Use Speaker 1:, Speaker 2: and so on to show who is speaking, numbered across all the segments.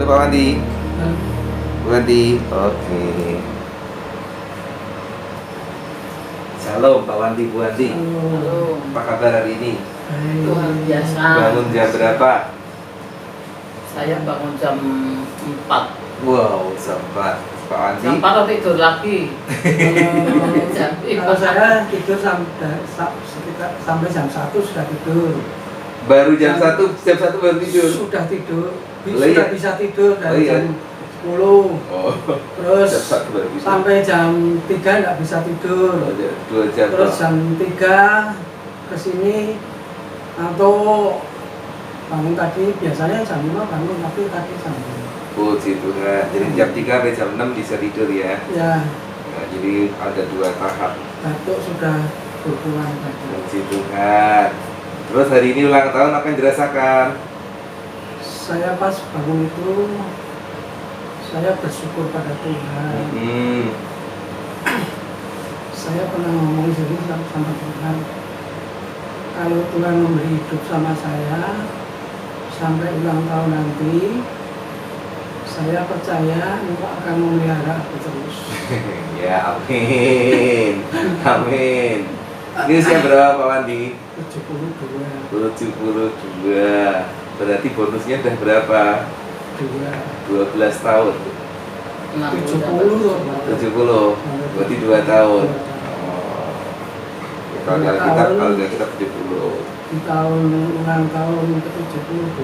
Speaker 1: Untuk Pak Wandi. Bu Wandi, oke. Shalom Pak Wandi, Bu Wandi.
Speaker 2: Halo.
Speaker 1: Apa kabar hari ini?
Speaker 2: Luar biasa.
Speaker 1: Bangun jam berapa?
Speaker 2: Saya bangun jam 4.
Speaker 1: Wow, sempat. Pak Wandi.
Speaker 2: Jam 4 tidur lagi. Jam
Speaker 3: Kalau saya tidur sampai jam 1 sudah tidur.
Speaker 1: Baru jam 1 baru tidur.
Speaker 3: Sudah tidur.
Speaker 1: Lah,
Speaker 3: Sudah
Speaker 1: iya.
Speaker 3: bisa tidur dari
Speaker 1: Oh, iya.
Speaker 3: jam 10.
Speaker 1: Oh,
Speaker 3: Terus
Speaker 1: jam 1 baru bisa.
Speaker 3: sampai jam 3 nggak bisa tidur.
Speaker 1: Oh, 2 jam.
Speaker 3: Terus jam 3 ke sini atau bangun tadi biasanya jam 5 bangun, tapi tadi jam 5.
Speaker 1: Puji Tuhan. Jadi jam 3 sampai jam 6 bisa tidur ya.
Speaker 3: Ya,
Speaker 1: Nah, jadi ada 2 tahap.
Speaker 3: batuk sudah berkurang tadi.
Speaker 1: Puji Tuhan. Terus hari ini ulang tahun apa yang dirasakan?
Speaker 3: Saya pas bangun itu saya bersyukur pada Tuhan. Saya pernah ngomong sini sama Tuhan, kalau Tuhan memberi hidup sama saya sampai ulang tahun nanti, saya percaya Engkau akan memelihara aku terus.
Speaker 1: Ya, amin. Amin. Ini usia berapa Pak Wandi?
Speaker 3: 72.
Speaker 1: 72. Berarti bonusnya udah berapa? 12 tahun.
Speaker 3: 70.
Speaker 1: 70. Berarti 2 tahun. Oh. Kalau kita 70.
Speaker 3: Di tahun ulang tahun ke-72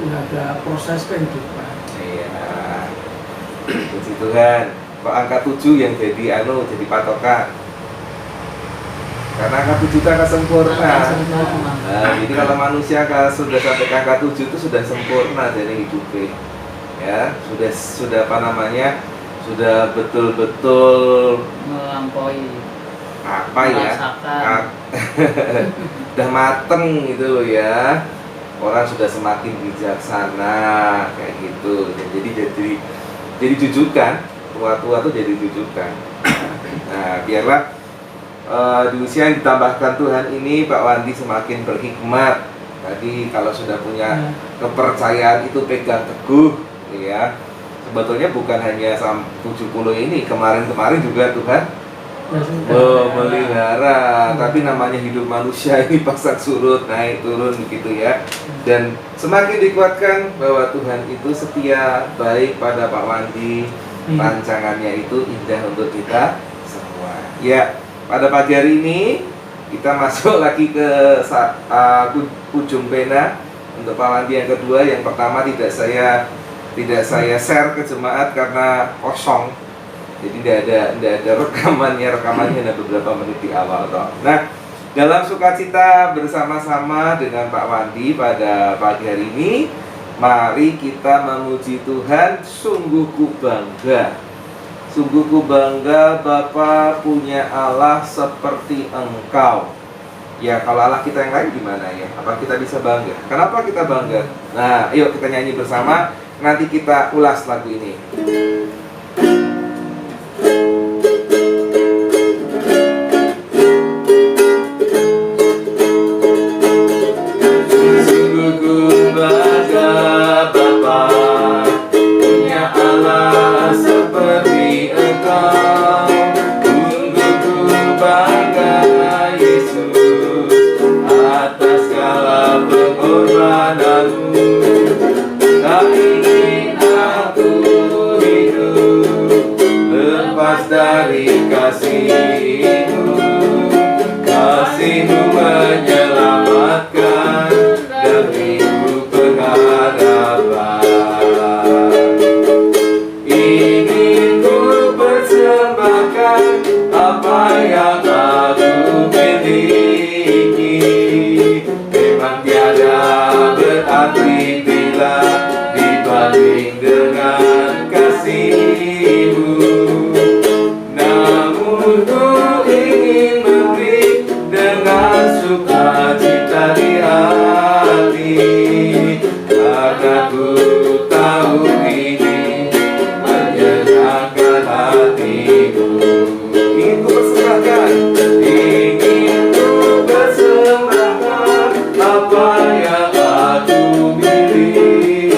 Speaker 3: ada proses kehidupan.
Speaker 1: Iya. Puji Tuhan. Kok angka 7 yang jadi jadi patokan? Karena angka 7 itu angka sempurna. Nah, jadi kalau manusia kalau sudah sampai ke angka 7 itu sudah sempurna dari hidupnya. Ya, sudah apa namanya? Sudah betul-betul
Speaker 2: melampaui
Speaker 1: apa ya?
Speaker 2: merasakan.
Speaker 1: Udah mateng gitu loh ya. Orang sudah semakin bijaksana kayak gitu. Jadi jujukan, tua-tua tuh jadi jujukan. Nah, biarlah di usia yang ditambahkan Tuhan ini Pak Wandi semakin berhikmat. Tadi kalau sudah punya kepercayaan itu pegang teguh ya. Sebetulnya bukan hanya 70 ini, kemarin-kemarin juga Tuhan memelihara, tapi namanya hidup manusia ini pasang surut, naik turun gitu ya. Dan semakin dikuatkan bahwa Tuhan itu setia, baik pada Pak Wandi, rancangannya itu indah untuk kita semua. Ya, pada pagi hari ini kita masuk lagi ke ujung pena untuk Pak Wandi yang kedua. Yang pertama tidak saya share ke jemaat karena kosong. Jadi tidak ada rekamannya ada beberapa menit di awal toh. Nah, dalam sukacita bersama-sama dengan Pak Wandi pada pagi hari ini, mari kita memuji Tuhan. Sungguh ku bangga Bapa punya Allah seperti Engkau. Ya, kalau Allah kita yang lain gimana ya? Apa kita bisa bangga? Kenapa kita bangga? Nah, ayo kita nyanyi bersama. Nanti kita ulas lagu ini. Dari kasihmu menyelamatkan dariku berharapan. Ingin ku persembahkan apa yang aku miliki. Memang tiada berarti bila dibanding dengan kasihmu. Ku ingin memberi dengan sukacita di hati, karena ku tahu ini menyenangkan hatiku. Ingin ku persembahkan apa yang aku miliki.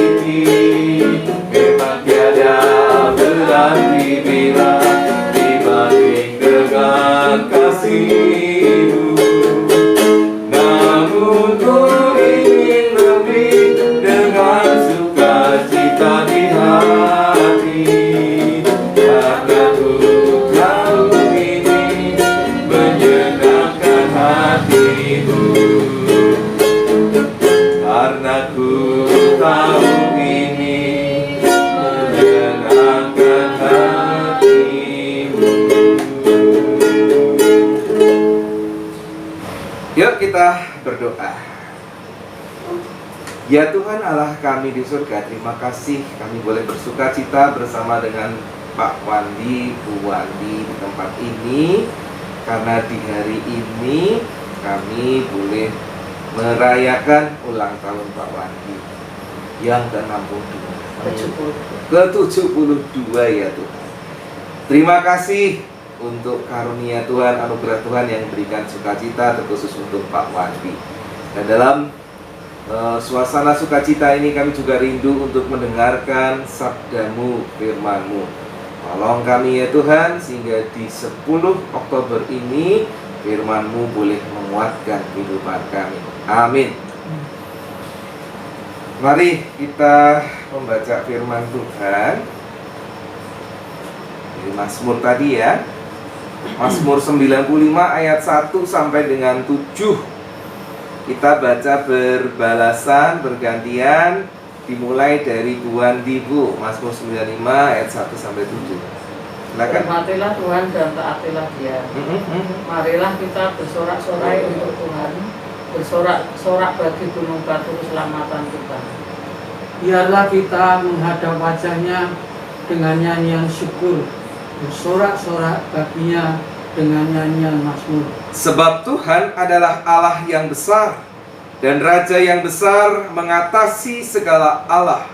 Speaker 1: tahun ini menyenangkan hatimu. Yuk kita berdoa. Ya Tuhan Allah kami di surga, terima kasih kami boleh bersuka cita bersama dengan Pak Wandi, Bu Wandi di tempat ini. Karena di hari ini kami boleh merayakan ulang tahun Pak Wandi yang ke-72 ya Tuhan. Terima kasih untuk karunia Tuhan, anugerah Tuhan yang memberikan sukacita terkhusus untuk Pak Wandi. Dan dalam suasana sukacita ini kami juga rindu untuk mendengarkan sabdamu, firmanmu. Tolong kami ya Tuhan, sehingga di 10 Oktober ini firman-Mu boleh menguatkan kehidupan kami. Amin. Mari kita membaca firman Tuhan dari Mazmur tadi ya. Mazmur 95 ayat 1 sampai dengan 7. Kita baca berbalasan, bergantian, dimulai dari Bu Wandi, Bu. Mazmur 95 ayat 1 sampai 7. Silakan.
Speaker 2: Hormatilah Tuhan dan taatilah Dia. Marilah kita bersorak-sorai untuk Tuhan, bersorak-sorak bagi gunung batu keselamatan kita.
Speaker 3: Biarlah kita menghadap wajahnya dengan nyanyian syukur, bersorak-sorak baginya dengan nyanyian mazmur.
Speaker 1: Sebab Tuhan adalah Allah yang besar, dan Raja yang besar mengatasi segala Allah.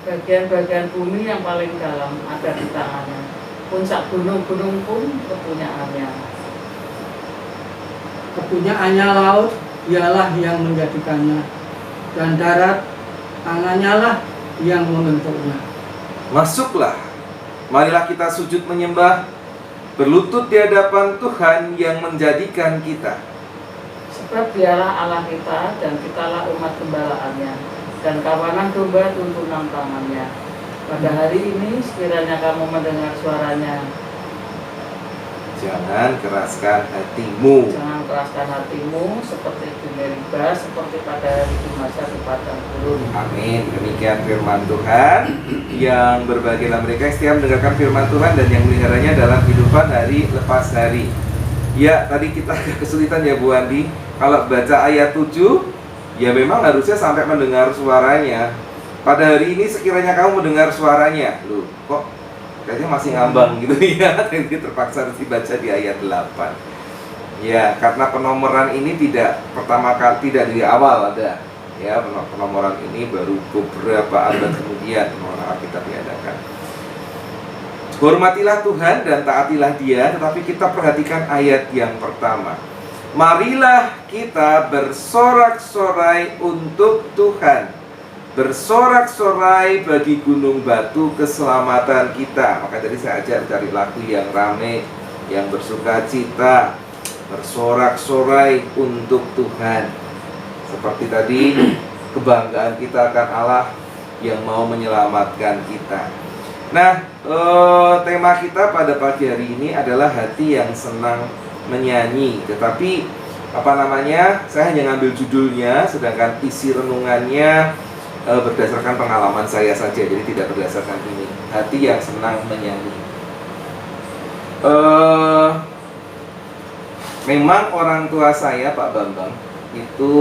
Speaker 2: Bagian-bagian bumi yang paling dalam ada di tangannya. Puncak gunung-gunung pun kepunyaannya.
Speaker 3: Kepunyaannya laut, dialah yang menjadikannya, dan darat, tangannya lah yang membentuknya.
Speaker 1: Masuklah, marilah kita sujud menyembah, berlutut di hadapan Tuhan yang menjadikan kita.
Speaker 2: Sebab Dialah Allah kita dan kitalah umat gembalaannya dan kawanan domba tuntunan tangannya. Pada hari ini sekiranya kamu mendengar suaranya,
Speaker 1: Jangan keraskan hatimu.
Speaker 2: jangan keraskan hatimu seperti di Meriba, seperti pada hari di masa di padang gurun.
Speaker 1: Amin. Demikian firman Tuhan. Yang berbahagialah mereka yang setia mendengarkan firman Tuhan dan yang meliharanya dalam kehidupan hari lepas hari. Ya, tadi kita agak kesulitan ya Bu Andi. Kalau baca ayat 7, ya memang harusnya sampai mendengar suaranya. Pada hari ini sekiranya kamu mendengar suaranya. Loh, kok kayaknya masih ngambang gitu ya. Jadi terpaksa harus dibaca di ayat 8. Ya, karena penomoran ini tidak pertama kali, tidak dari awal ada. Ya, penomoran ini baru beberapa abad kemudian penomoran Alkitab diadakan. Hormatilah Tuhan dan taatilah Dia, tetapi kita perhatikan ayat yang pertama. Marilah kita bersorak-sorai untuk Tuhan, bersorak-sorai bagi gunung batu keselamatan kita. Maka tadi saya ajak cari lagu yang rame, yang bersuka cita, bersorak-sorai untuk Tuhan. Seperti tadi, kebanggaan kita akan Allah yang mau menyelamatkan kita. Nah, tema kita pada pagi hari ini adalah hati yang senang menyanyi. Tetapi saya hanya ngambil judulnya, sedangkan isi renungannya berdasarkan pengalaman saya saja, jadi tidak berdasarkan ini. Hati yang senang menyanyi. Memang orang tua saya, Pak Bambang, itu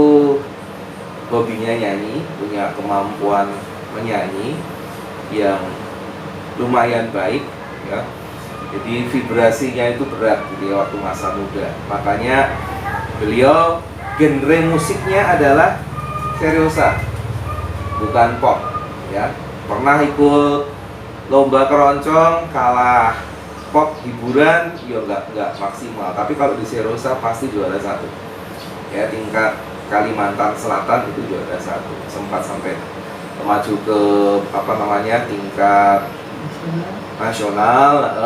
Speaker 1: hobinya nyanyi, punya kemampuan menyanyi yang lumayan baik, ya. Jadi vibrasinya itu berat gitu ya, waktu masa muda. Makanya beliau genre musiknya adalah seriosa, bukan pop, ya. Pernah ikut lomba keroncong, kalah. Pop hiburan ya nggak maksimal, tapi kalau di seriosa pasti juara 1. Ya, tingkat Kalimantan Selatan itu juara 1. Sempat sampai maju ke tingkat nasional,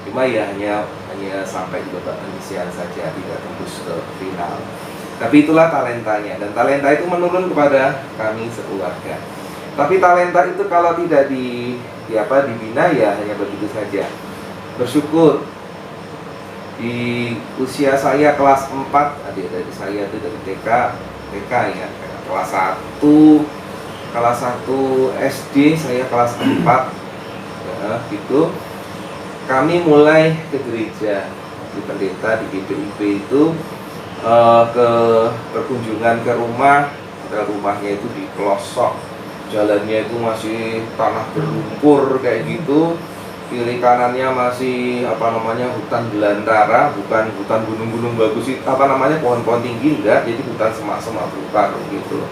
Speaker 1: cuma ya hanya sampai di babak penyisihan saja, tidak tembus ke final. Tapi itulah talentanya, dan talenta itu menurun kepada kami sekeluarga. Tapi talenta itu kalau tidak dibina ya hanya begitu saja. Bersyukur di usia saya kelas 4, adik-adik saya itu dari TK ya, kelas 1 kelas 1 SD, saya kelas 4 ya, gitu. Kami mulai ke gereja di pendeta di GPIB itu ke berkunjungan ke rumah. Ada rumahnya itu di pelosok, jalannya itu masih tanah berlumpur kayak gitu, kiri kanannya masih hutan belantara, bukan hutan gunung-gunung bagus itu pohon-pohon tinggi, enggak, jadi hutan semak-semak belukar gitu.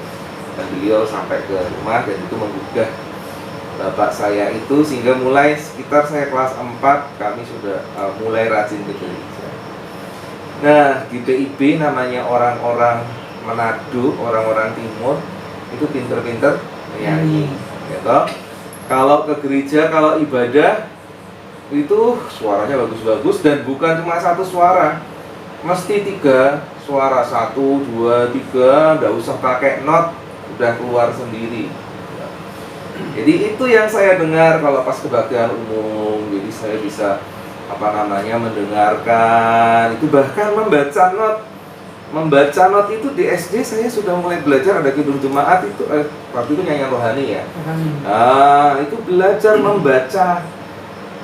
Speaker 1: Dan beliau sampai ke rumah dan itu menggugah bapak saya itu, sehingga mulai sekitar saya kelas 4 kami sudah mulai rajin ke gereja. Nah, di PIB namanya orang-orang Manado, orang-orang timur itu pinter-pinter nyanyi gitu. Kalau ke gereja, kalau ibadah itu suaranya bagus-bagus, dan bukan cuma satu suara, mesti 3 suara, 1, 2, 3, nggak usah pakai not, udah keluar sendiri. Jadi itu yang saya dengar kalau pas kebaktian umum. Jadi saya bisa mendengarkan itu, bahkan membaca not itu di SD saya sudah mulai belajar. Ada kidung jemaat itu waktu itu nyanyian rohani ya. Nah, itu belajar membaca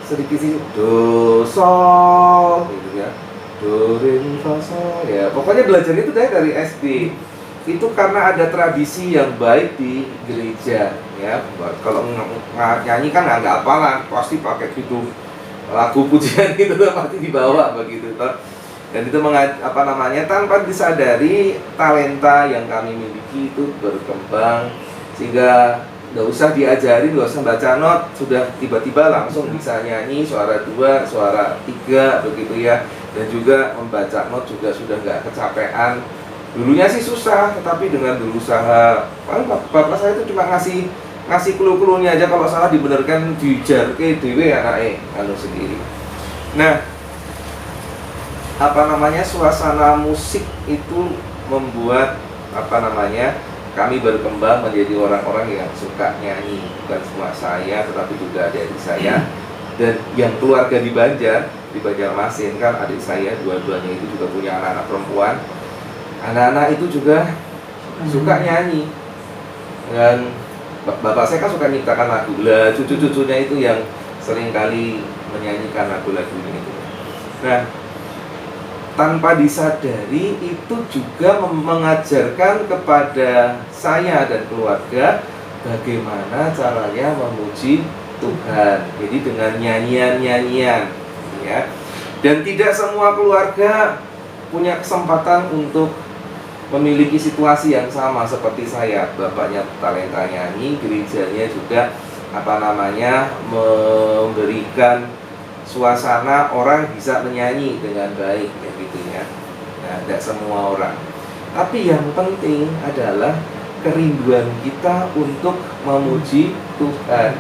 Speaker 1: sedikit do sol gitu ya, do re mi fa sol ya. Pokoknya belajar itu dari SD. Itu karena ada tradisi yang baik di gereja ya. Kalau nyanyi kan nggak apalah, pasti pakai gitu lagu pujian itu pasti dibawa begitu toh. Dan itu tanpa disadari talenta yang kami miliki itu berkembang, sehingga nggak usah diajarin, nggak usah baca not, sudah tiba-tiba langsung bisa nyanyi suara 2, suara 3 begitu ya. Dan juga membaca not juga sudah nggak kecapean. Dulunya sih susah, tetapi dengan berusaha. Bapak saya itu cuma ngasih clue-cluenya aja, kalau salah dibenarkan dijarke dewe anake sendiri. Nah, suasana musik itu membuat kami berkembang menjadi orang-orang yang suka nyanyi. Bukan cuma saya, tetapi juga adik saya. Dan yang keluarga di Banjarmasin kan, adik saya dua-duanya itu juga punya anak-anak perempuan. Anak-anak itu juga suka nyanyi. Dan bapak saya kan suka nyiptakan lagu. Lah, cucu-cucunya itu yang sering kali menyanyikan lagu-lagunya itu. Nah, tanpa disadari itu juga mengajarkan kepada saya dan keluarga bagaimana caranya memuji Tuhan. Jadi dengan nyanyian-nyanyian ya. Dan tidak semua keluarga punya kesempatan untuk memiliki situasi yang sama seperti saya. Bapaknya talenta nyanyi, gerejanya juga memberikan suasana orang bisa menyanyi dengan baik gitu ya. Nah, tidak semua orang. Tapi yang penting adalah kerinduan kita untuk memuji Tuhan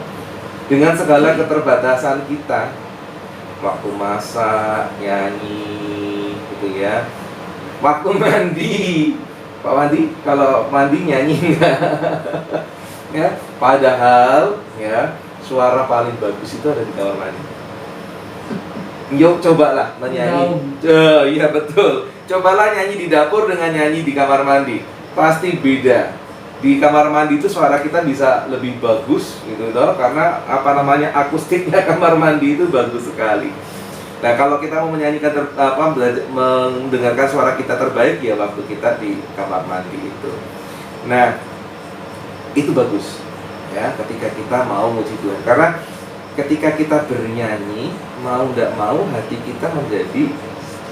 Speaker 1: dengan segala keterbatasan kita. Waktu masak, nyanyi gitu ya. Waktu mandi, Pak Wandi, kalau mandi nyanyi enggak? Ya, padahal ya suara paling bagus itu ada di kamar mandi. Yuk cobalah menyanyi. Iya betul. Cobalah nyanyi di dapur dengan nyanyi di kamar mandi. Pasti beda. Di kamar mandi itu suara kita bisa lebih bagus gitu toh, karena akustiknya kamar mandi itu bagus sekali. Nah, kalau kita mau menyanyikan mendengarkan suara kita terbaik ya waktu kita di kamar mandi itu. Nah, itu bagus ya ketika kita mau muji Tuhan. Karena ketika kita bernyanyi, mau tidak mau hati kita menjadi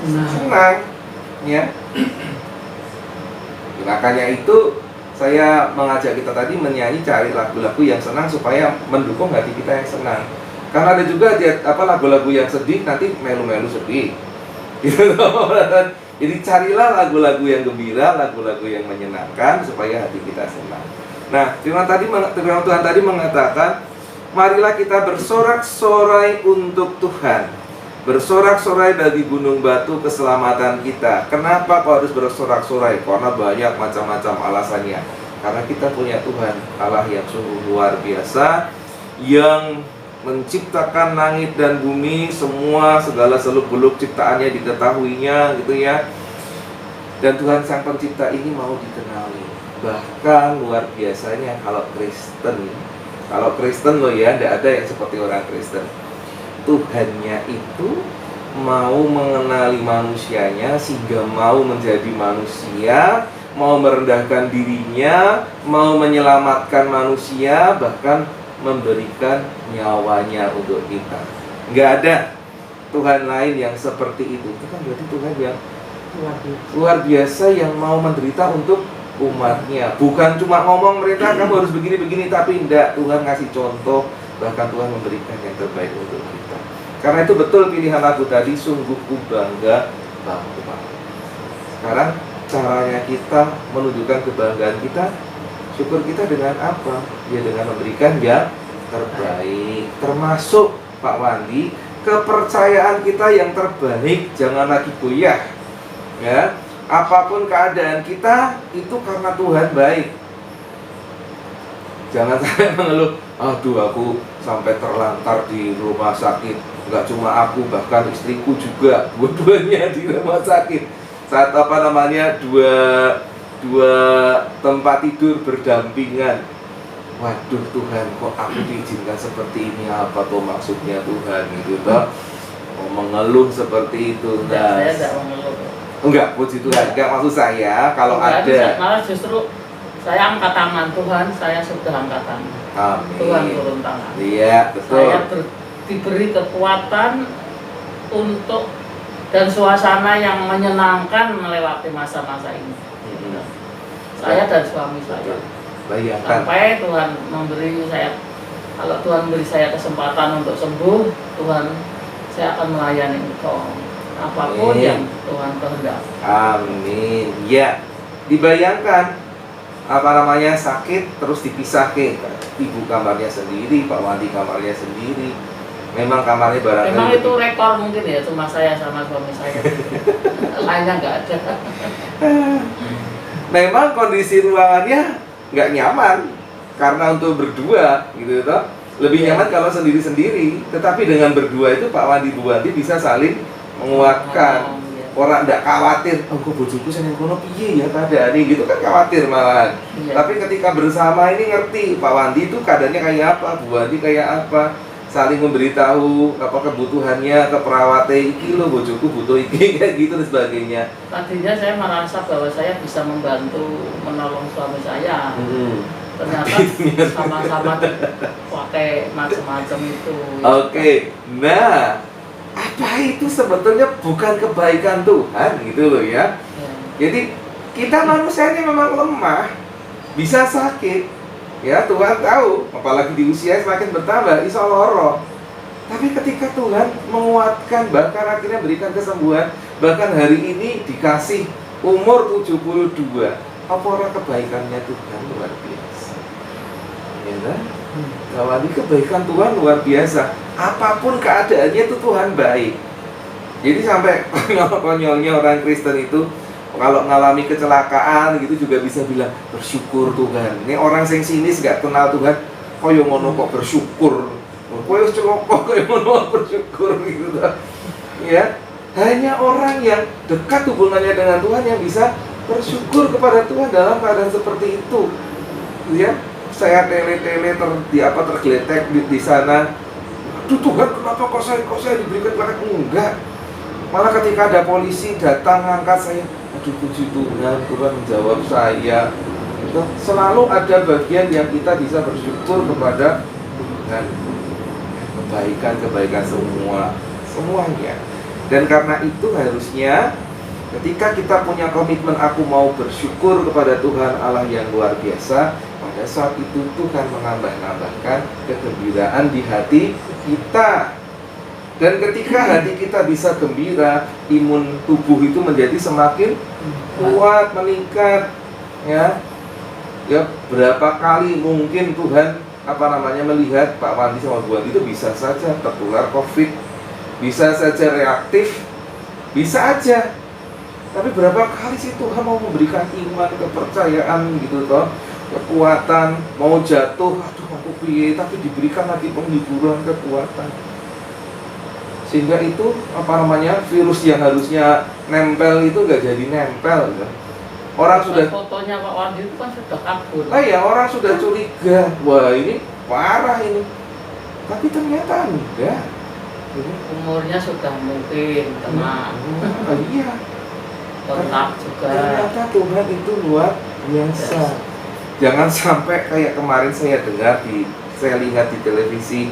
Speaker 1: senang ya. Makanya itu saya mengajak kita tadi menyanyi, cari lagu-lagu yang senang supaya mendukung hati kita yang senang. Karena ada juga lagu-lagu yang sedih nanti melu-melu sedih gitu. Jadi carilah lagu-lagu yang gembira, lagu-lagu yang menyenangkan supaya hati kita senang. Nah, firman Tuhan tadi mengatakan, marilah kita bersorak-sorai untuk Tuhan, bersorak-sorai bagi gunung batu keselamatan kita. Kenapa kau harus bersorak-sorai? Karena banyak macam-macam alasannya. Karena kita punya Tuhan Allah yang sungguh luar biasa, yang menciptakan langit dan bumi, semua segala seluk-beluk ciptaannya diketahuinya gitu ya. Dan Tuhan Sang Pencipta ini mau dikenali. Bahkan luar biasanya kalau Kristen loh ya, tidak ada yang seperti orang Kristen. Tuhannya itu mau mengenali manusianya sehingga mau menjadi manusia, mau merendahkan dirinya, mau menyelamatkan manusia, bahkan memberikan nyawanya untuk kita. Nggak ada Tuhan lain yang seperti itu. Itu kan berarti Tuhan yang luar biasa yang mau menderita untuk umatnya. Bukan cuma ngomong mereka kamu harus begini-begini, tapi enggak, Tuhan ngasih contoh, bahkan Tuhan memberikan yang terbaik untuk kita. Karena itu betul pilihan lagu tadi, sungguh ku bangga bahwa. Sekarang caranya kita menunjukkan kebanggaan kita, syukur kita dengan apa? Ya dengan memberikan yang terbaik. Termasuk Pak Wandi, kepercayaan kita yang terbaik jangan lagi goyah. Ya, apapun keadaan kita itu karena Tuhan baik. Jangan sampai mengeluh, aduh aku sampai terlantar di rumah sakit. Enggak cuma aku, bahkan istriku juga, dua-duanya di rumah sakit. Saat dua tempat tidur berdampingan. Waduh Tuhan, kok aku diizinkan seperti ini, apa tuh maksudnya Tuhan gitu toh? Mengeluh seperti itu.
Speaker 2: Saya tidak mengeluh.
Speaker 1: Enggak, puji Tuhan. Enggak, maksud saya kalau
Speaker 2: Enggak,
Speaker 1: ada.
Speaker 2: malah justru saya angkat tangan, Tuhan, saya sudah angkat tangan.
Speaker 1: Amin.
Speaker 2: Tuhan turun tangan.
Speaker 1: Iya, betul.
Speaker 2: Saya diberi kekuatan untuk dan suasana yang menyenangkan melewati masa-masa ini. Saya dan suami saya.
Speaker 1: Bayangkan.
Speaker 2: Sampai Tuhan memberi saya, kalau Tuhan memberi saya kesempatan untuk sembuh, Tuhan, saya akan melayani Engkau. Apapun
Speaker 1: Amin.
Speaker 2: yang Tuhan kehendaki.
Speaker 1: Amin. Ya, dibayangkan sakit terus dipisahkan. Ibu kamarnya sendiri, Pak Wandi kamarnya sendiri. Memang kamarnya barangkali.
Speaker 2: Memang itu rekor mungkin ya, cuma saya sama suami saya. Lainnya nggak ada.
Speaker 1: Memang kondisi ruangannya nggak nyaman karena untuk berdua gitu toh. Lebih nyaman kalau sendiri-sendiri. Tetapi dengan berdua itu Pak Wandi Bu Wandi bisa saling menguatkan. Orang tidak khawatir, oh kok bojoku seneng kono piye ya keadaannya gitu kan khawatir malahan.
Speaker 2: Iya.
Speaker 1: Tapi ketika bersama ini ngerti Pak Wandi itu keadaannya kayak apa, Bu Wandi kayak apa, saling memberitahu apa kebutuhannya, keperawatan iki lo bojoku butuh iki kayak gitu dan sebagainya.
Speaker 2: Tadinya saya merasa bahwa saya bisa membantu menolong suami saya. Ternyata sama-sama pakai macam-macam itu.
Speaker 1: Oke. Nah, apa itu sebetulnya bukan kebaikan Tuhan gitu loh ya. Jadi kita manusia ini memang lemah, bisa sakit. Ya Tuhan tahu, apalagi di usia semakin bertambah, iso loro. Tapi ketika Tuhan menguatkan, bahkan akhirnya berikan kesembuhan, bahkan hari ini dikasih umur 72. Apa orang kebaikannya Tuhan luar biasa. Ya kan? Kalau ini kebaikan Tuhan luar biasa. Apapun keadaannya itu Tuhan baik. Jadi sampai konyolnya orang Kristen itu kalau ngalami kecelakaan gitu juga bisa bilang bersyukur Tuhan. Ini orang yang sinis gak kenal Tuhan, koyo ngono kok bersyukur. Koyo celokok koyo ngono bersyukur gitu. Ya, hanya orang yang dekat hubungannya dengan Tuhan yang bisa bersyukur kepada Tuhan dalam keadaan seperti itu. Ya, saya tele-tele tergeletek di sana. Aduh Tuhan, kenapa kok saya diberikan kepada enggak? Malah ketika ada polisi datang ngangkat saya, aduh puji Tuhan, Tuhan menjawab saya. Gitu. Selalu ada bagian yang kita bisa bersyukur kepada Tuhan. Kebaikan semuanya. Dan karena itu harusnya ketika kita punya komitmen aku mau bersyukur kepada Tuhan Allah yang luar biasa, pada saat itu Tuhan menambahkan kegembiraan di hati kita. Dan ketika hati kita bisa gembira, imun tubuh itu menjadi semakin kuat, meningkat. Ya, berapa kali mungkin Tuhan melihat Pak Wandi sama Bu Wandi itu bisa saja tertular COVID, bisa saja reaktif, bisa aja. Tapi berapa kali sih Tuhan mau memberikan iman, kepercayaan gitu toh, kekuatan, mau jatuh, aduh aku piye, tapi diberikan lagi penghiburan, kekuatan. Sehingga itu virus yang harusnya nempel itu nggak jadi nempel gitu. Orang sudah,
Speaker 2: fotonya Pak Wandi itu kan sudah kabur.
Speaker 1: ya orang sudah curiga, wah ini parah ini. Tapi ternyata enggak.
Speaker 2: Umurnya sudah mungkin tenang.
Speaker 1: Iya.
Speaker 2: Lengkap juga.
Speaker 1: Ternyata Tuhan itu luar biasa. Jangan sampai kayak kemarin saya lihat di televisi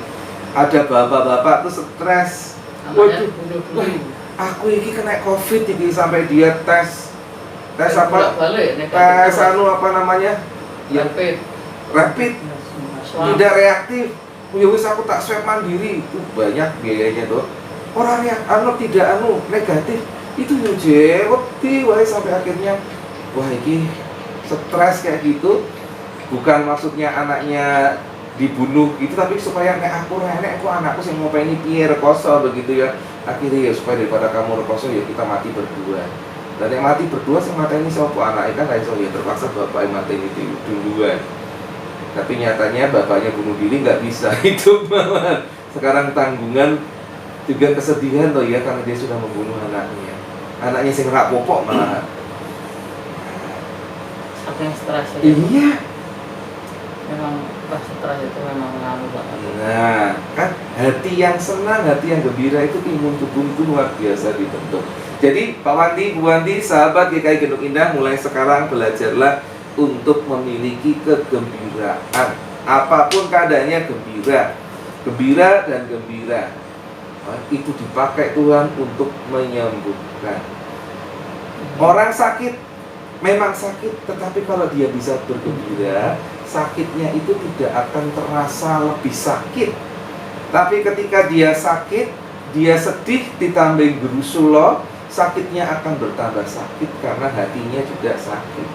Speaker 1: ada bapak-bapak tuh stres.
Speaker 2: Namanya bunuh diri.
Speaker 1: Aku ini kena COVID ini sampai dia tes apa?
Speaker 2: Balik,
Speaker 1: Tes apa namanya? Ya, rapid. Tidak reaktif. Ya wis aku tak swab mandiri. Itu banyak biayanya tuh. Orang yang tidak negatif itu nyujeweti wae sampai akhirnya wah ini stres kayak gitu. Bukan maksudnya anaknya dibunuh gitu, tapi supaya aku anakku sing mau pengen piye rekoso begitu ya. Akhirnya ya supaya daripada kamu rekoso ya kita mati berdua. Dan yang mati berdua sing mateni sapa anake kan iso ya terpaksa bapak yang mateni duluan. Tapi nyatanya bapaknya bunuh diri nggak bisa hidup malah. Sekarang tanggungan juga kesedihan toh ya karena dia sudah membunuh anaknya. Anaknya sing rak popok malah.
Speaker 2: Saking stres.
Speaker 1: Iya.
Speaker 2: Memang pas stres itu memang ngaruh banget.
Speaker 1: Nah, kan hati yang senang, hati yang gembira itu imun tubuh itu luar biasa dibentuk. Jadi Pak Wandi, Bu Wandi, sahabat GKI Genduk Indah, mulai sekarang belajarlah untuk memiliki kegembiraan. Apapun keadaannya gembira dan gembira. Itu dipakai Tuhan untuk menyembuhkan. Orang sakit memang sakit, tetapi kalau dia bisa bergembira, sakitnya itu tidak akan terasa lebih sakit. Tapi ketika dia sakit, dia sedih ditambah gerusulo, sakitnya akan bertambah sakit karena hatinya juga sakit.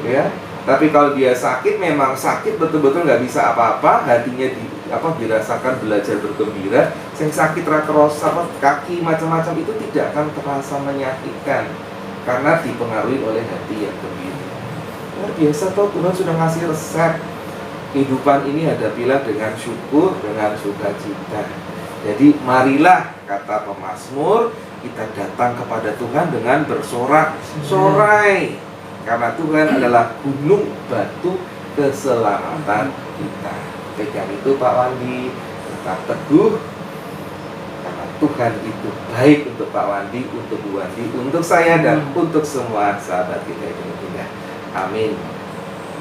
Speaker 1: Ya, tapi kalau dia sakit memang sakit betul-betul nggak bisa apa-apa, hatinya dirasakan belajar bergembira. Yang sakit rakerosa kaki macam-macam itu tidak akan terasa menyakitkan karena dipengaruhi oleh hati yang gembira. Luar biasa toh, Tuhan sudah ngasih resep kehidupan ini, hadapilah dengan syukur, dengan sukacita. Jadi marilah, kata pemazmur, kita datang kepada Tuhan dengan bersorak-sorai. Karena Tuhan adalah gunung batu keselamatan kita. Pegang itu Pak Wandi, tetap teguh. Karena Tuhan itu baik untuk Pak Wandi, untuk Bu Wandi, untuk saya dan untuk semua sahabat kita yang indah. Amin.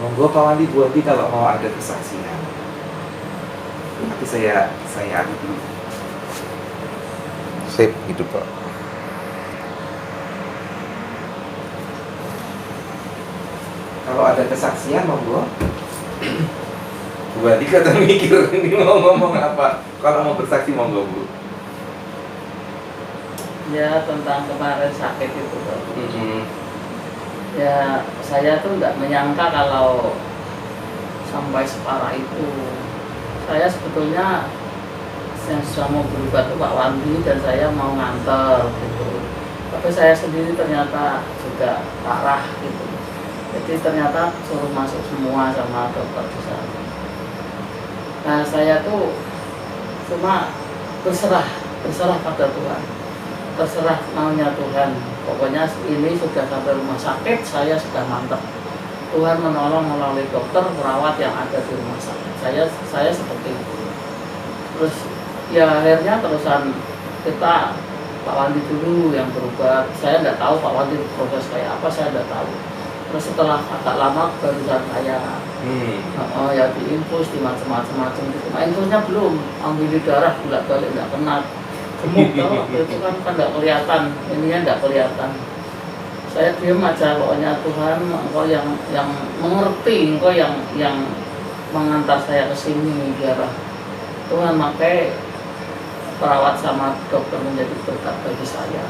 Speaker 1: Monggo Pak Wandi, Bu Wandi kalau mau ada kesaksian. Nanti saya ambil dulu. Sip, gitu Pak. Kalau ada kesaksian monggo. Bu Wandi kata mikir ini mau ngomong apa. Kalau mau bersaksi monggo Bu.
Speaker 2: Ya tentang kemarin sakit itu ya saya tuh nggak menyangka kalau sampai separah itu. Saya sebetulnya yang sudah mau berubah tuh Pak Wandi dan saya mau nganter gitu. Tapi saya sendiri ternyata juga parah gitu. Jadi ternyata suruh masuk semua sama dokter di sana. Nah saya tuh cuma berserah pada Tuhan. Terserah maunya Tuhan. Pokoknya ini sudah sampai rumah sakit, saya sudah mantap. Tuhan menolong melalui dokter, perawat yang ada di rumah sakit. Saya seperti itu. Terus ya akhirnya terusan kita Pak Wandi dulu yang berobat. Saya nggak tahu Pak Wandi proses kayak apa, saya nggak tahu. Terus setelah agak lama barusan saya ya diinfus, di macam-macam gitu. Nah infusnya belum, ambil di darah bolak-balik nggak kena. Gemuk tau, waktu itu kan nggak kelihatan, ininya nggak kelihatan. Saya diam aja, pokoknya Tuhan, Engkau yang mengerti, Engkau yang mengantar saya ke sini biar Tuhan pakai perawat sama dokter menjadi berkat bagi saya.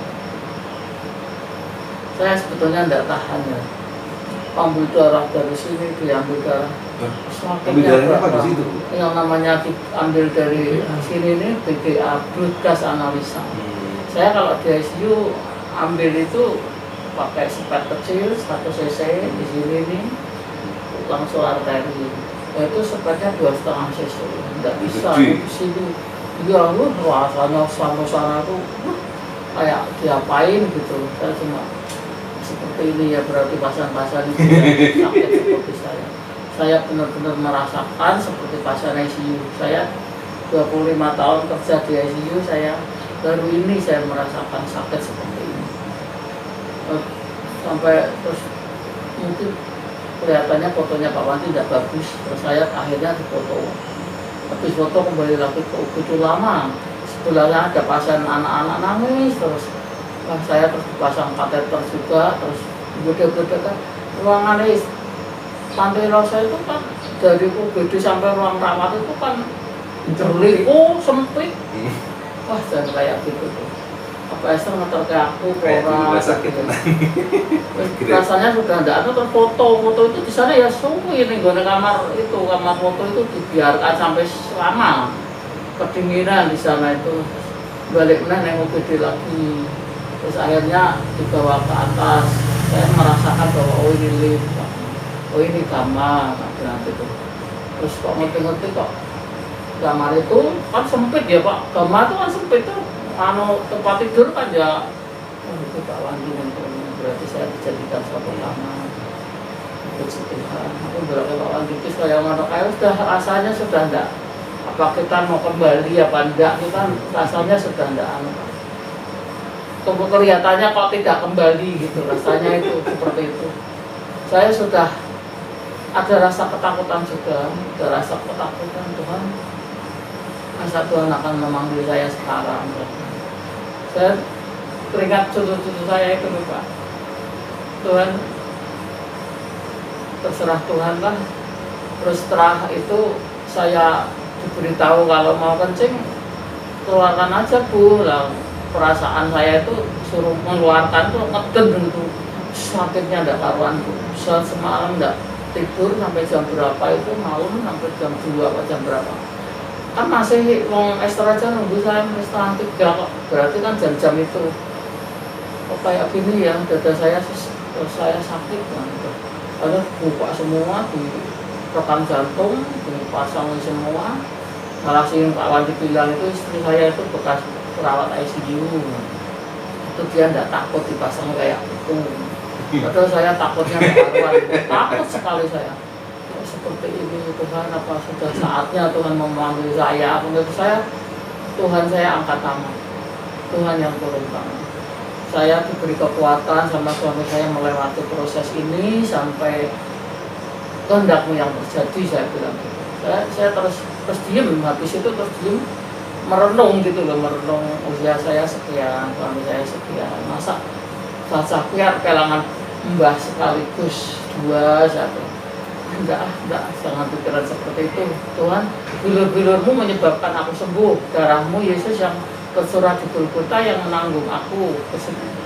Speaker 2: Saya sebetulnya nggak tahan ya. Ambil darah dari sini, diambil darah.
Speaker 1: Ambil darahnya apa di situ?
Speaker 2: Yang namanya diambil dari sini nih BGA, blood gas analisa. Saya kalau di ICU ambil itu pakai spet kecil 1 cc di sini nih, langsung arteri. Itu spetnya 2,5 cc, nggak bisa di sini. Ya lu rasanya sama sana tuh kayak diapain gitu. Saya cuma seperti ini ya, berarti pasien-pasien itu yang sakit seperti saya. Saya benar-benar merasakan seperti pasien ICU. Saya 25 tahun kerja di ICU, saya baru ini saya merasakan sakit seperti ini. Sampai terus mungkin kelihatannya fotonya Pak Wanti tidak bagus, terus saya akhirnya difoto. Habis foto kembali lagi ke UGD lama, sebelahnya ada pasien anak-anak nangis terus. Wah, saya terus dipasang kateter juga, terus gede-gede kan ruangan ini Pantai Rosa itu kan dari UGD sampai ruang rawat itu kan berliku sempit. Wah, jangan kayak gitu tuh. Apa Esther ngeter ke aku
Speaker 1: Kayak di rumah
Speaker 2: orang
Speaker 1: sakit.
Speaker 2: rasanya sudah tidak ada foto itu di sana ya suwi nih gue kamar foto itu dibiarkan sampai lama kedinginan di sana itu, balik nengok gede lagi, terus akhirnya dibawa ke atas. Saya merasakan bahwa oh ini lift, oh ini kamar, nanti itu terus kok ngerti-ngerti kok kamar itu kan sempit ya Pak, kamar itu kan sempit tuh, tempat tidur kan ya. Oh itu Pak Wandi berarti saya dijadikan satu kamar. Puji Tuhan, aku bilang ke Pak Wandi itu saya ngomong kayak sudah rasanya sudah enggak, apa kita mau kembali apa enggak, kita rasanya sudah enggak kelihatannya kok tidak kembali gitu, rasanya itu seperti itu. Saya sudah ada rasa ketakutan juga, ada rasa ketakutan Tuhan. Masa Tuhan akan memanggil saya sekarang? Saya teringat cucu-cucu saya itu Pak. Tuhan, terserah Tuhan lah. Terus setelah itu saya diberitahu kalau mau kencing keluarkan aja Bu. Lah perasaan saya itu suruh mengeluarkan tuh ngeden gitu, sakitnya enggak karuan Bu. Semalam enggak tidur sampai jam berapa itu, malam sampai jam 2 atau jam berapa. Kan masih wong Esther aja nunggu saya setengah 3 kok, berarti kan jam-jam itu. Kok kayak gini ya, dada saya sakit kan gitu. Ada buka semua, di rekam jantung, dipasang semua. Malah sih Pak Wandi bilang itu istri saya itu bekas perawat ICU. Itu dia enggak takut dipasang kayak gitu. Padahal saya takutnya karuan, takut sekali saya. Seperti ini Tuhan, apa sudah saatnya Tuhan memanggil saya? Menurut saya Tuhan saya angkat tangan, Tuhan yang turun tangan. Saya diberi kekuatan sama suami saya melewati proses ini sampai kehendakmu yang terjadi, saya bilang. Saya terus diem, habis itu terus diem merenung gitu loh, merenung usia saya sekian, suami saya sekian, masa saya kehilangan mbah sekaligus 2 satu. Enggak, jangan pikiran seperti itu. Tuhan, bilur-bilurmu menyebabkan aku sembuh. Darahmu Yesus yang tercurah di Golgota yang menanggung aku,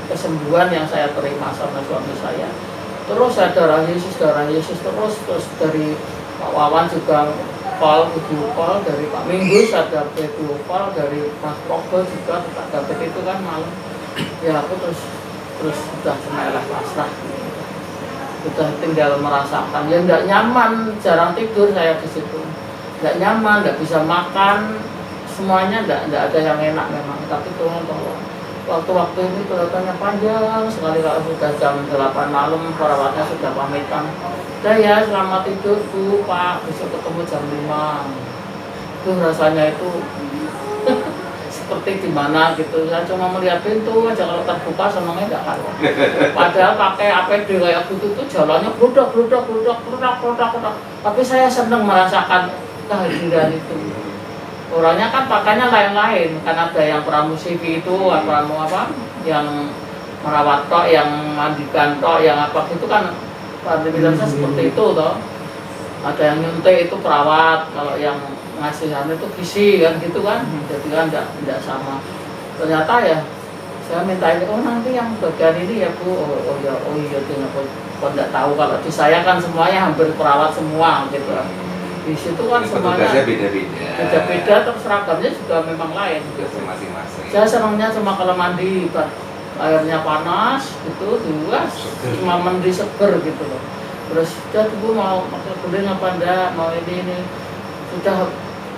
Speaker 2: kesembuhan yang saya terima sama suami saya. Terus saya darah Yesus terus dari Pak Wawan juga Paul, Ibu Paul, dari Pak Minggu ada Ibu Paul, dari Mas Progo juga Pak David itu kan malam. Ya aku terus sudah semelah pasrah. Sudah tinggal merasakan, ya enggak nyaman, jarang tidur saya di situ, enggak nyaman, enggak bisa makan, semuanya enggak ada yang enak memang. Tapi Tuhan tolong, waktu ini kelihatannya panjang sekali. Kalau sudah jam 8 malam perawatnya sudah pamitan, udah ya selamat tidur Bu, Pak, besok ketemu jam 5. Itu rasanya itu seperti di mana gitu. Saya cuma melihat pintu aja, kalau terbuka senangnya enggak karuan. Padahal pakai APD kayak gitu tuh jalannya bludak. Tapi saya senang merasakan kehadiran itu. Orangnya kan pakainya lain-lain, kan ada yang pramusifi itu, yang merawat tok, yang mandikan tok, yang apa gitu kan. Pandemilannya seperti itu toh. Ada yang nyuntik itu perawat, kalau yang ngasihan itu gizi kan gitu kan, jadi kan enggak sama. Ternyata ya saya minta ini, oh nanti yang bagian ini ya Bu, oh iya kok enggak tahu, kalau di saya kan semuanya hampir perawat semua gitu. Di situ kan semuanya beda-beda, terus seragamnya juga memang lain gitu.
Speaker 1: Masing-masing.
Speaker 2: Saya senangnya cuma kalau mandi airnya panas gitu, cuma mandi seger gitu loh. Terus udah Bu mau pakai kuning apa enggak, mau ini sudah.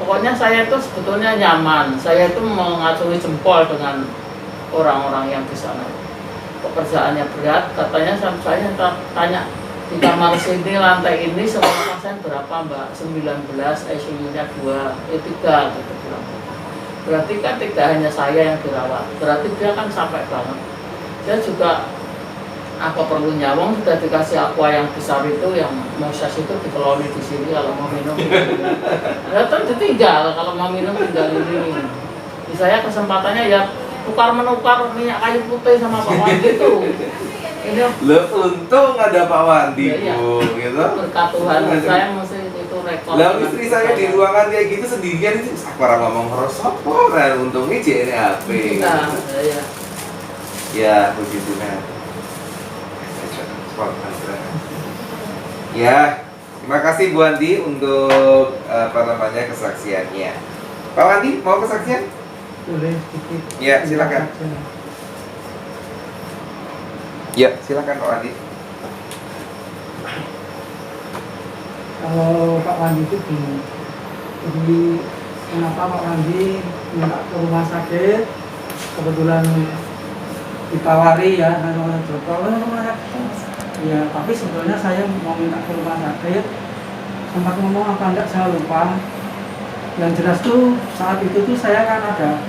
Speaker 2: Pokoknya saya itu sebetulnya nyaman, saya itu mengacungi jempol dengan orang-orang yang di sana. pekerjaannya berat, katanya saya tanya di kamar sini lantai ini semua pasien berapa mbak? 19, ICU-nya 2, 3 gitu bilang. Berarti kan tidak hanya saya yang dirawat, berarti dia kan sampai banget. Dia juga apa perlunya, wong sudah dikasih aqua yang besar itu, yang Moses itu dikeloni di sini kalau mau minum. Ya kan ditinggal, kalau mau minum tinggal ini. Di saya kesempatannya ya tukar menukar minyak kayu putih sama Pak Wandi itu. Ini
Speaker 1: untung ada Pak Wandi,
Speaker 2: iya,
Speaker 1: Bu, gitu.
Speaker 2: berkat Tuhan, saya mesti itu rekor.
Speaker 1: Lalu istri saya di ruangan kayak gitu sendirian itu, aku orang ngomong ngerosok, dan untungnya JNHP.
Speaker 2: Nah, ya.
Speaker 1: Ya, begitu kan. Ya, terima kasih Bu Andi untuk kesaksiannya. Pak Wandi mau kesaksian?
Speaker 3: Boleh sedikit.
Speaker 1: Ya, silakan. Ya, silakan Pak Wandi.
Speaker 3: Kalau Pak Wandi itu bingung. Jadi kenapa Pak Wandi minta ke rumah sakit? Kebetulan ditawari ya, orang Joko, rumah sakit. Ya, tapi sebetulnya saya mau minta ke rumah sakit. Sempat ngomong apa enggak saya lupa. Yang jelas tuh saat itu tuh saya kan ada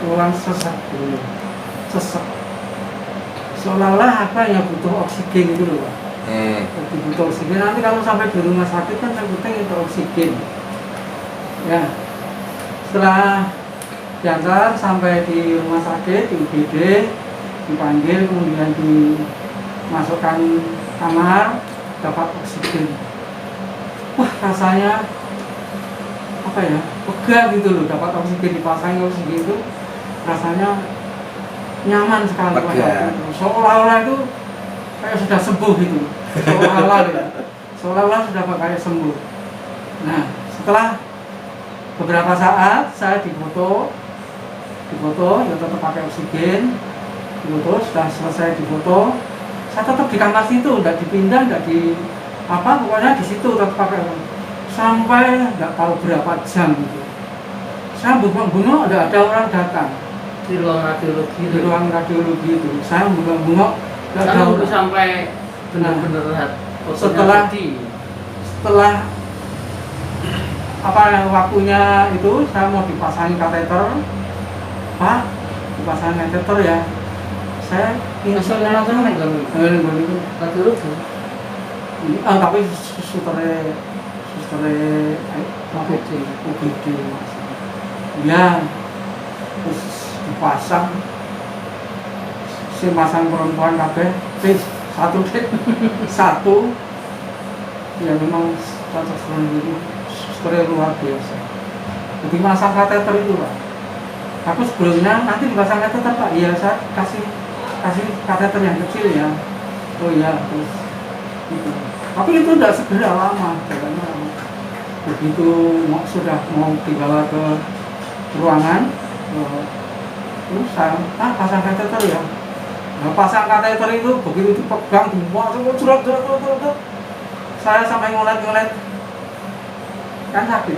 Speaker 3: ruang sesak dulu, sesak. Seolah-olah apa yang butuh oksigen itu loh, Pak. Butuh oksigen. Nanti kalau sampai di rumah sakit kan yang penting itu oksigen. Ya, setelah diantar sampai di rumah sakit di UGD, dipanggil kemudian dimasukkan kamar, dapat oksigen. Wah, rasanya apa ya, lega gitu loh, dapat oksigen, dipasang oksigen itu rasanya nyaman sekali. Seolah-olah itu kayak sudah sembuh gitu, seolah-olah sudah kayak sembuh. Nah, setelah beberapa saat saya difoto ya tetap pakai oksigen, difoto, sudah selesai difoto, saya tetap di kamar situ, tidak dipindah, tidak di apa, pokoknya di situ tetap pakai sampai nggak tahu berapa jam gitu. Saya bengong-bengong, ada orang datang
Speaker 2: Di ruang radiologi
Speaker 3: itu. Saya bengong-bengong, nggak ada orang
Speaker 2: sampai benar-benar
Speaker 3: setelah apa waktunya itu saya mau dipasangi kateter, Pak, dipasangi kateter ya. Saya tapi susternya UGD ya, terus dipasang si pasang perempuan kabeh satu ya, memang cocok sekali, susternya luar biasa. Jadi masang kateter itu, Pak. Aku sebelumnya nanti dipasang kateter, Pak. Iya, saya kasih kateter yang kecil ya. Oh iya, terus gitu. Tapi itu tidak segera, lama. Begitu sudah mau dibawa ke ruangan, terus saya pasang kateter ya. Nah, pasang kateter itu begitu dipegang, dibuat, saya sampai ngolet-ngolet, kan sakit,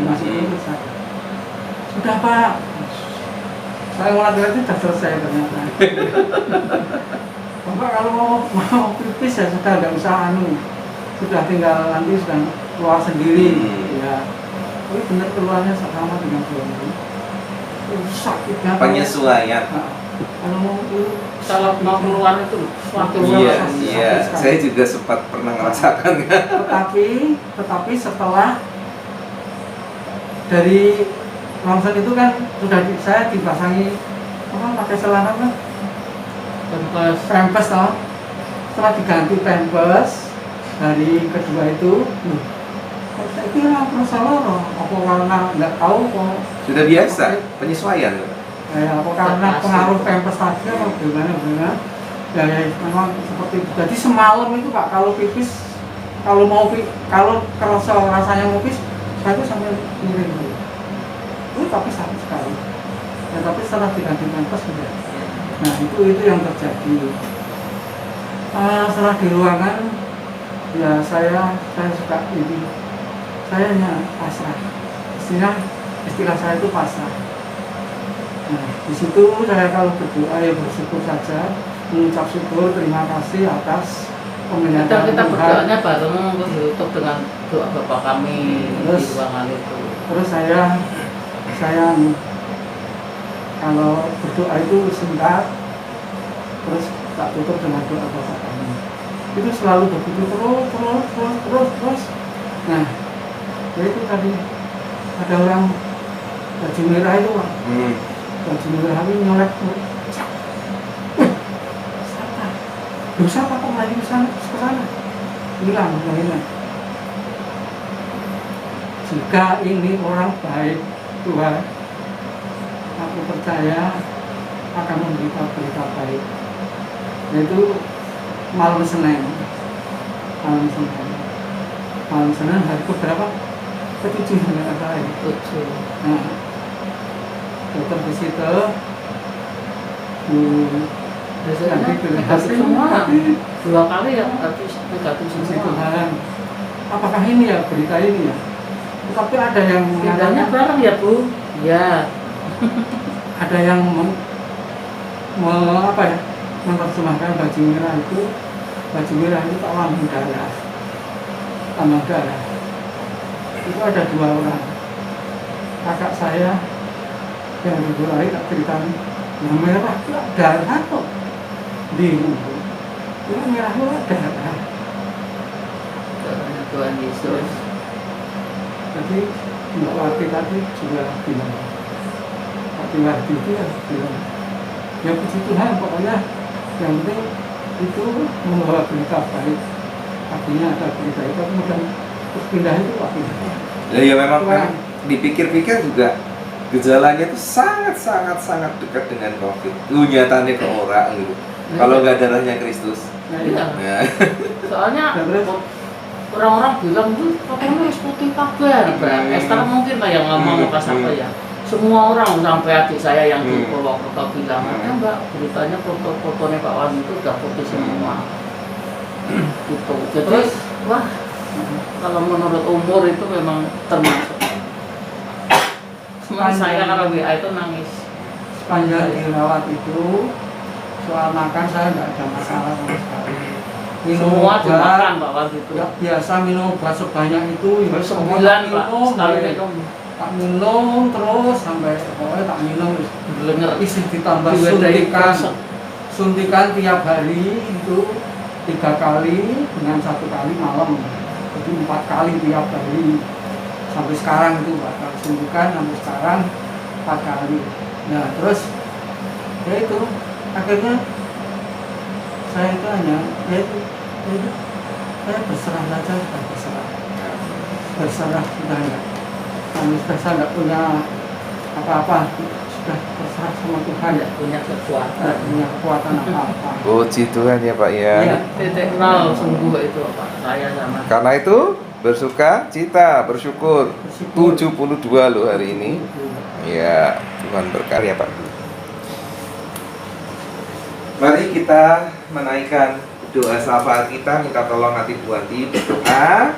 Speaker 3: masih itu sakit. Sudah, Pak, saya ngolet-ngolet itu sudah selesai ternyata. Bapak kalau mau pipis ya sudah, nggak usah sudah tinggal nanti sudah keluar sendiri. Ya, tapi benar keluarnya sama dengan bulan. Sakitnya
Speaker 1: Penyesuaian.
Speaker 3: Kalau mau keluar itu
Speaker 1: Iya, saya juga sempat pernah merasakan.
Speaker 3: Tetapi setelah dari ronsen itu kan sudah saya dipasangi pakai celana kan, pampers toh. Setelah diganti pampers hari kedua itu, saya kira masalah apa karena nggak tahu kok.
Speaker 1: Sudah biasa penyesuaian.
Speaker 3: Apa karena pengaruh pampers tadi atau gimana? Ya, memang seperti itu. Jadi semalam itu, Pak, kalau pipis, kalau kerasa rasanya mau pipis, saya itu sampai miring dulu. Tapi sakit sekali. Ya, tapi setelah diganti pampers sudah. Nah, itu yang terjadi. Setelah di ruangan, ya saya suka ini. Saya hanya pasrah. Istilah saya itu pasrah. Nah, di situ saya kalau berdoa ya bersyukur saja. mengucap syukur, terima kasih atas
Speaker 2: Kita
Speaker 3: pemenyatan Tuhan.
Speaker 2: berdoanya bareng, terus ditutup dengan doa Bapa kami di
Speaker 3: Terus-
Speaker 2: ruangan itu.
Speaker 3: Terus saya kalau berdoa itu singkat, terus tak tutup dengan doa Bapa kami. Itu selalu begitu terus. Nah, ya itu tadi ada orang baju merah itu, Pak. Baju merah ini nyolek. Siapa? Dosa apa kok lagi ke sana? Hilang. Jika ini orang baik Tuhan, aku percaya akan memberitahu berita baik. Yaitu malam Senin hari keberapa? Ke-7 nggak salah ya.
Speaker 2: 7.
Speaker 3: Nah, dokter di situ
Speaker 2: Biasanya
Speaker 3: nanti
Speaker 2: negatif semua. 2 kali ya negatif
Speaker 3: Puji
Speaker 2: semua.
Speaker 3: Tuhan. Apakah ini ya berita ini ya? Tapi ada yang
Speaker 2: Bedanya bareng ya Bu? Ya.
Speaker 3: ada yang menerjemahkan baju merah itu lambang darah. Itu ada 2 orang. Kakak saya yang lagi tak ceritakan, yang merah itu darah kok. Bingung. Ini merah itu darah.
Speaker 2: Karena Tuhan Yesus.
Speaker 3: Jadi Mbak Wati tadi juga bilang, Pak Tiwardi itu ya bilang, ya puji Tuhan pokoknya yang penting itu membawa berita baik. Artinya ada berita itu kemudian terus pindah itu Pak pindah.
Speaker 1: Ya memang dipikir-pikir juga gejalanya itu sangat dekat dengan COVID. Lu nyatanya ke orang gitu. Kalau nggak darahnya Kristus.
Speaker 3: Nah,
Speaker 2: Iya.
Speaker 1: Ya.
Speaker 2: Soalnya
Speaker 3: Terus?
Speaker 2: orang-orang bilang tuh pokoknya harus putih kabar. Esther mungkin lah yang ngomong pas apa ya. Semua orang sampai adik saya yang di Purwokerto bilang, Mbak beritanya foto-fotonya Pak Wandi itu udah putih semua. Gitu. Jadi wah, kalau menurut umur itu memang termasuk. Cuma saya kalau WA itu nangis.
Speaker 3: sepanjang dirawat itu soal makan saya nggak ada masalah sama sekali.
Speaker 2: Semua dimakan Pak Wandi itu.
Speaker 3: Ya, biasa minum obat sebanyak itu ya
Speaker 2: Bersembilan Pak,
Speaker 3: minum,
Speaker 2: sekali
Speaker 3: ya.
Speaker 2: minum.
Speaker 3: Tak minum terus sampai pokoknya tak minum
Speaker 2: Belenger.
Speaker 3: isi ditambah
Speaker 2: Diwedahi
Speaker 3: suntikan tiap hari itu 3 kali dengan 1 kali malam, jadi 4 kali tiap hari sampai sekarang itu 4 kali suntikan sampai sekarang 4 kali. Nah terus ya itu akhirnya saya itu hanya ya itu saya berserah saja, sudah berserah sudah enggak. Kami saya nggak punya apa-apa, sudah terserah sama Tuhan,
Speaker 2: Tidak punya kekuatan.
Speaker 3: tidak punya kekuatan apa-apa.
Speaker 1: Puji Tuhan ya Pak ya.
Speaker 3: Iya.
Speaker 2: Titik nol sungguh itu Pak, saya sama.
Speaker 1: Karena itu bersuka cita, bersyukur. 72 loh hari ini. Ya, Tuhan berkarya Pak. Mari kita menaikkan doa syafaat kita, minta tolong nanti Bu Wandi berdoa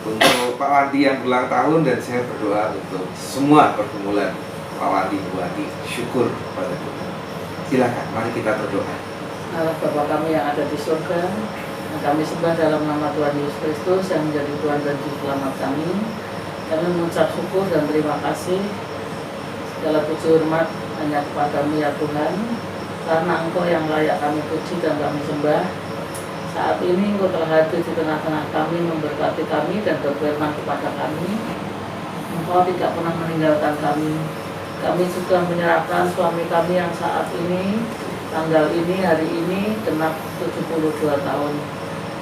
Speaker 1: untuk Pak Wandi yang berulang tahun, dan saya berdoa untuk semua pergumulan Pak Wandi, Bu Wandi. Syukur kepada Tuhan. Silakan, mari kita berdoa.
Speaker 2: Allah Bapa kami yang ada di surga, yang kami sembah dalam nama Tuhan Yesus Kristus yang menjadi Tuhan dan Juru Selamat kami. Kami mengucap syukur dan terima kasih. Segala puji hormat hanya kepadamu ya Tuhan, karena Engkau yang layak kami puji dan kami sembah. Saat ini Engkau telah hadir di tengah-tengah kami, memberkati kami dan berfirman kepada kami. Engkau tidak pernah meninggalkan kami. Kami sudah menyerahkan suami kami yang saat ini, tanggal ini, hari ini, genap 72 tahun.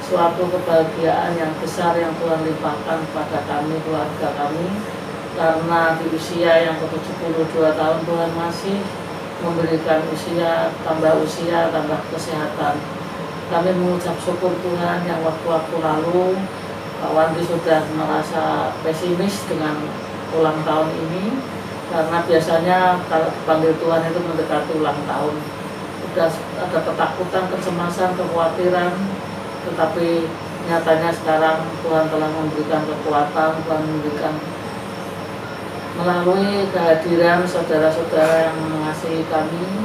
Speaker 2: Suatu kebahagiaan yang besar yang Tuhan limpahkan kepada kami, keluarga kami. Karena di usia yang ke-72 tahun Tuhan masih memberikan usia, tambah kesehatan. Kami mengucap syukur Tuhan yang waktu-waktu lalu Pak Wandi sudah merasa pesimis dengan ulang tahun ini, karena biasanya kalau dipanggil Tuhan itu mendekati ulang tahun sudah ada ketakutan, kecemasan, kekhawatiran, tetapi nyatanya sekarang Tuhan telah memberikan kekuatan, Tuhan memberikan melalui kehadiran saudara-saudara yang mengasihi kami,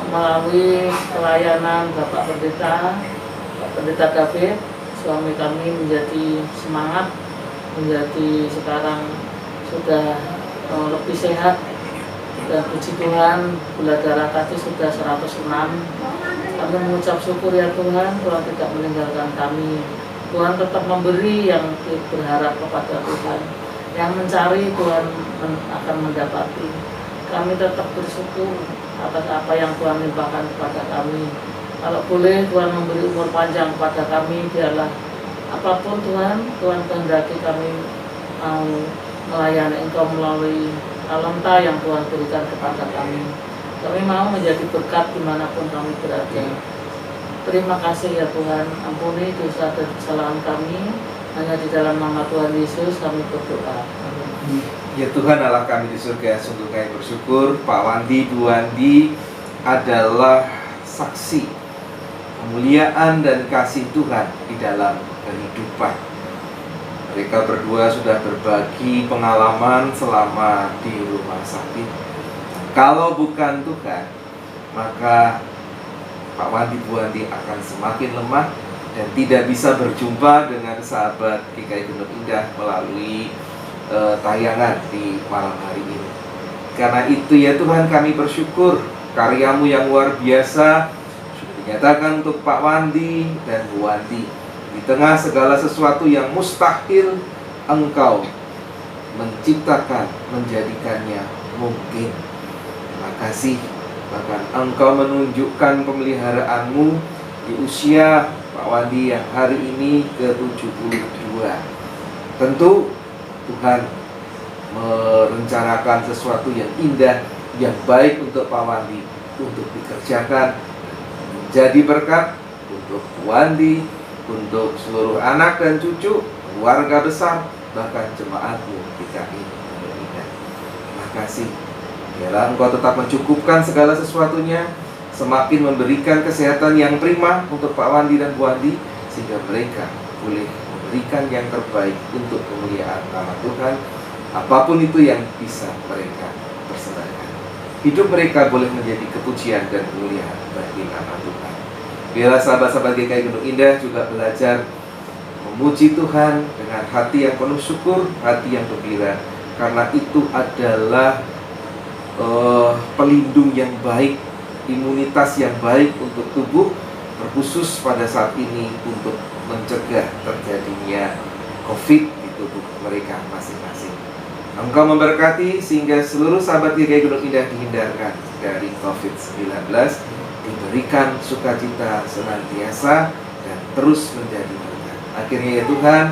Speaker 2: melalui pelayanan Bapak Pendeta, Pak Pendeta David, suami kami menjadi semangat, menjadi sekarang sudah lebih sehat, dan puji Tuhan gula darah tadi sudah 106. Kami mengucap syukur ya Tuhan, Tuhan tidak meninggalkan kami. Tuhan tetap memberi yang berharap kepada Tuhan. Yang mencari Tuhan akan mendapati. Kami tetap bersyukur atas apa yang Tuhan limpahkan kepada kami. Kalau boleh Tuhan memberi umur panjang kepada kami, biarlah apapun Tuhan kehendaki kami mau melayani Engkau melalui talenta yang Tuhan berikan kepada kami. Kami mau menjadi berkat dimanapun kami berada. Terima kasih ya Tuhan, ampuni dosa dan kesalahan kami. Hanya di dalam nama Tuhan Yesus kami berdoa. Amin.
Speaker 1: Ya Tuhan Allah kami di surga, sungguh kami bersyukur Pak Wandi, Bu Wandi adalah saksi kemuliaan dan kasih Tuhan di dalam kehidupan. Mereka berdua sudah berbagi pengalaman selama di rumah sakit. Kalau bukan Tuhan, maka Pak Wandi, Bu Wandi akan semakin lemah dan tidak bisa berjumpa dengan sahabat GKI Gunung Indah melalui tayangan di malam hari ini. Karena itu ya Tuhan, kami bersyukur karya-Mu yang luar biasa sudah dinyatakan untuk Pak Wandi dan Bu Wandi. Di tengah segala sesuatu yang mustahil, Engkau menciptakan, menjadikannya mungkin. Terima kasih. Bahkan Engkau menunjukkan pemeliharaanmu di usia Pak Wandi yang hari ini ke-72. Tentu Tuhan merencanakan sesuatu yang indah, yang baik untuk Pak Wandi, untuk dikerjakan, menjadi berkat untuk Wandi, untuk seluruh anak dan cucu, keluarga besar, bahkan jemaat-Mu GKI Gunung Indah. Terima kasih. Biarlah Engkau tetap mencukupkan segala sesuatunya, semakin memberikan kesehatan yang prima untuk Pak Wandi dan Bu Wandi, sehingga mereka boleh memberikan yang terbaik untuk kemuliaan nama Tuhan, apapun itu yang bisa mereka persembahkan. Hidup mereka boleh menjadi kepujian dan kemuliaan bagi nama Tuhan. Biarlah sahabat-sahabat GKI Gunung Indah juga belajar memuji Tuhan dengan hati yang penuh syukur, hati yang gembira, karena itu adalah pelindung yang baik, imunitas yang baik untuk tubuh, terkhusus pada saat ini untuk mencegah terjadinya COVID di tubuh mereka masing-masing. Engkau memberkati sehingga seluruh sahabat GKI Gunung Indah dihindarkan dari COVID-19, diberikan sukacita senantiasa dan terus menjadi berkat. Akhirnya ya Tuhan,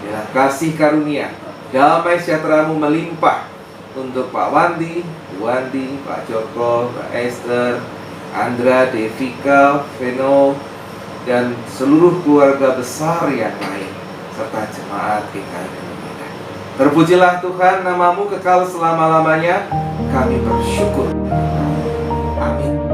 Speaker 1: biarlah kasih karunia, damai sejahtera-Mu melimpah untuk Pak Wandi, Bu Wandi, Pak Joko, Mbak Esther, Andra, Devika, Veno, dan seluruh keluarga besar yang lain, serta jemaat GKI Gunung Indah. Terpujilah Tuhan, nama-Mu kekal selama-lamanya. Kami bersyukur. Amin.